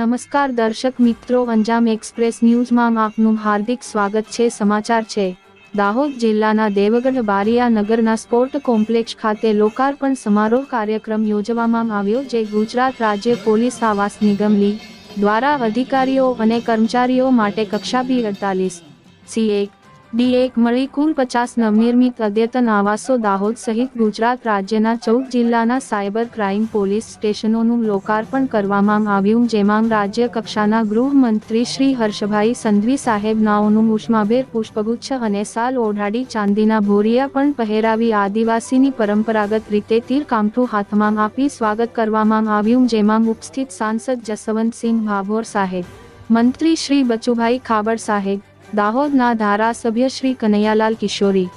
નમસ્કાર દર્શક મિત્રો, અંજામ એક્સપ્રેસ ન્યૂઝમાં આપનું હાર્દિક સ્વાગત છે। સમાચાર છે દાહોદ જિલ્લાના દેવગઢ બારિયા નગરના સ્પોર્ટ કોમ્પ્લેક્સ ખાતે લોકાર્પણ સમારોહ કાર્યક્રમ યોજવામાં આવ્યો, જે ગુજરાત રાજ્ય પોલીસ આવાસ નિગમ લી દ્વારા અધિકારીઓ અને કર્મચારીઓ માટે કક્ષા B48 C1 D1 મળી કુલ 50 નવનિર્મિત અદ્યતન આવાસો દાહોદ સહિત ગુજરાત રાજ્યના 14 જિલ્લાના સાયબર ક્રાઇમ પોલીસ સ્ટેશનોનું લોકાર્પણ કરવામાં આવ્યું, જેમાં રાજ્ય કક્ષાના ગૃહમંત્રી શ્રી હર્ષભાઈ સંઘવી સાહેબ નાઓનું ઉષ્માભેર પુષ્પગુચ્છ અને સાલ ઓઢાડી ચાંદીના ભોરિયા પણ પહેરાવી આદિવાસીની પરંપરાગત રીતે તીર કામઠું હાથમાં આપી સ્વાગત કરવામાં આવ્યું, જેમાં ઉપસ્થિત સાંસદ જસવંતસિંહ ભાભોર સાહેબ, મંત્રી શ્રી બચુભાઈ ખાબડ સાહેબ, દાહોદના ધારાસભ્ય શ્રી કનૈયાલાલ કિશોરી,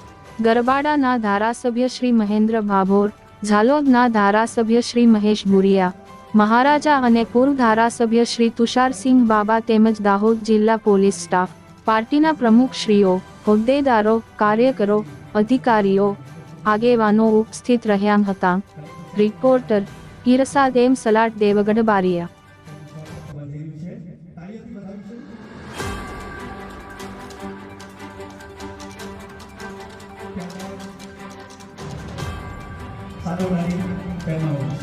ગરબાડાના ધારાસભ્ય શ્રી મહેન્દ્ર ભાભોર, ઝાલોદના ધારાસભ્ય શ્રી મહેશ ભુરિયા, મહારાજા અને પૂર્વ ધારાસભ્ય શ્રી તુષારસિંહ બાબા તેમજ દાહોદ જિલ્લા પોલીસ સ્ટાફ, પાર્ટીના પ્રમુખશ્રીઓ, હોદ્દેદારો, કાર્યકરો, અધિકારીઓ, આગેવાનો ઉપસ્થિત રહ્યા હતા। રિપોર્ટર ઈરશાદ એમ સલાટ, દેવગઢ બારિયા।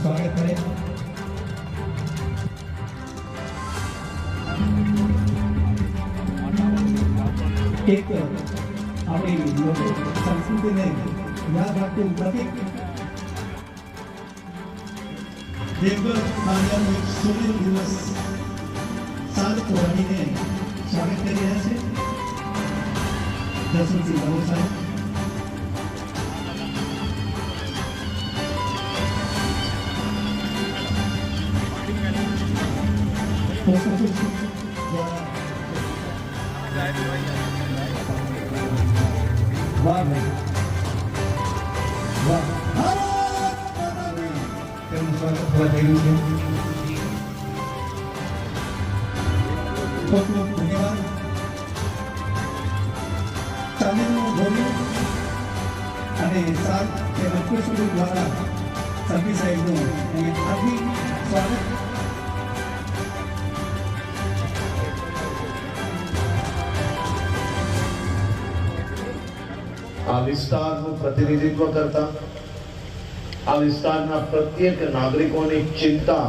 स्वागत करें। एक अपनी संस्कृति ने याद रखते प्रतीक देवगढ़ बारिया में सुंदर दिवस साल पुरानी ने स्वागत कर रहे हैं जसवंतसिंह भाभोर साहब। वाह भाई वाह, તેમનું સ્વાગત થવા જઈ રહ્યું છે। ખૂબ ખૂબ ધન્યવાદ। ચાંદીનું ભોરિયું અને સાત તેમજ પુષ્પગુચ્છ દ્વારા સંઘવી સાહેબનું હાર્દિક સ્વાગત। આ વિસ્તારનું પ્રતિનિધિત્વ કરતા આ વિસ્તારના પ્રત્યેક નાગરિકોની ચિંતા,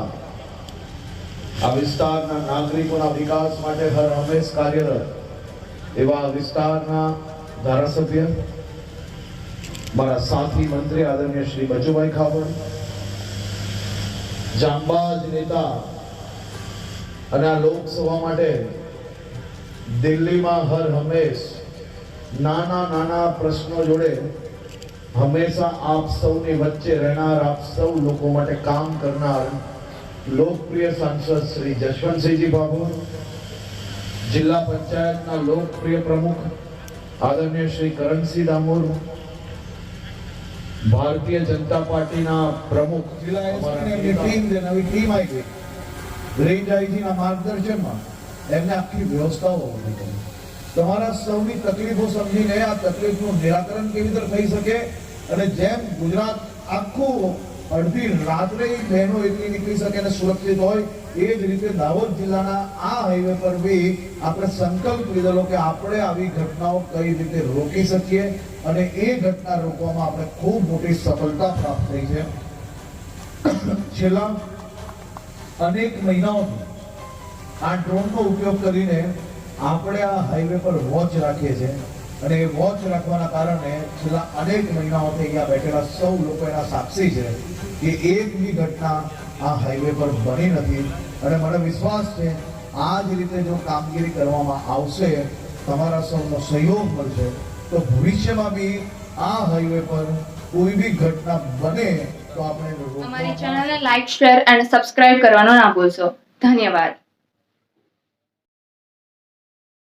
આ વિસ્તારના નાગરિકોના વિકાસ માટે હર હંમેશ કાર્યરત એવા વિસ્તારના ધારાસભ્ય, મારા સાથી મંત્રી આદરણીય શ્રી બચુભાઈ ખાબડ, જાંબાજ નેતા અને આ લોકસભા માટે દિલ્હીમાં હર હંમેશ નાના નાના પ્રશ્નો જોડે હંમેશા આપ સૌની વચ્ચે રહેનાર, આપ સૌ લોકો માટે કામ કરનાર લોકપ્રિય સાંસદ શ્રી જસવંતસિંહજી ભાભોર, જિલ્લા પંચાયતના લોકપ્રિય પ્રમુખ આદરણીય શ્રી કરણસિંહ ડામોર, ભારતીય જનતા પાર્ટીના પ્રમુખ જિલ્લા એસપીની ટીમ જે નવી ટીમ આવી ગઈ રેન્જ આઈજીના માર્ગદર્શનમાં એમને આખી વ્યવસ્થાઓ તમારા સૌની તકલીફો સમજીને આ તકલીફનું નિરાકરણ કેવી રીતે થઈ શકે અને જેમ ગુજરાત આખું અડધી રાત્રે બહેનો એટલી નીકળી શકે અને સુરક્ષિત હોય, એ જ રીતે દાહોદ જિલ્લાના આ હાઈવે પર બી આપણે સંકલ્પ લીધેલો કે આપણે આવી ઘટનાઓ કઈ રીતે રોકી શકીએ અને એ ઘટના રોકવામાં આપણે ખૂબ મોટી સફળતા પ્રાપ્ત થઈ છે। છેલ્લા અનેક મહિનાઓથી આ ડ્રોનનો ઉપયોગ કરીને આપણે આ હાઈવે પર વોચ રાખીએ છીએ અને એ વોચ રાખવાના કારણે છેલ્લા અનેક મહિનાઓથી અહીંયા બેઠેલા સૌ લોકો એના સાક્ષી છે કે એક બી ઘટના આ હાઈવે પર બની નથી અને મને વિશ્વાસ છે આ જ રીતે જો કામગીરી કરવામાં આવશે, તમારા સૌનો સહયોગ મળશે તો ભવિષ્યમાં બી આ હાઈવે પર કોઈ બી ઘટના બને તો આપણે અમારી ચેનલને લાઈક, શેર અને સબસ્ક્રાઇબ કરવાનું ના ભૂલશો। ધન્યવાદ।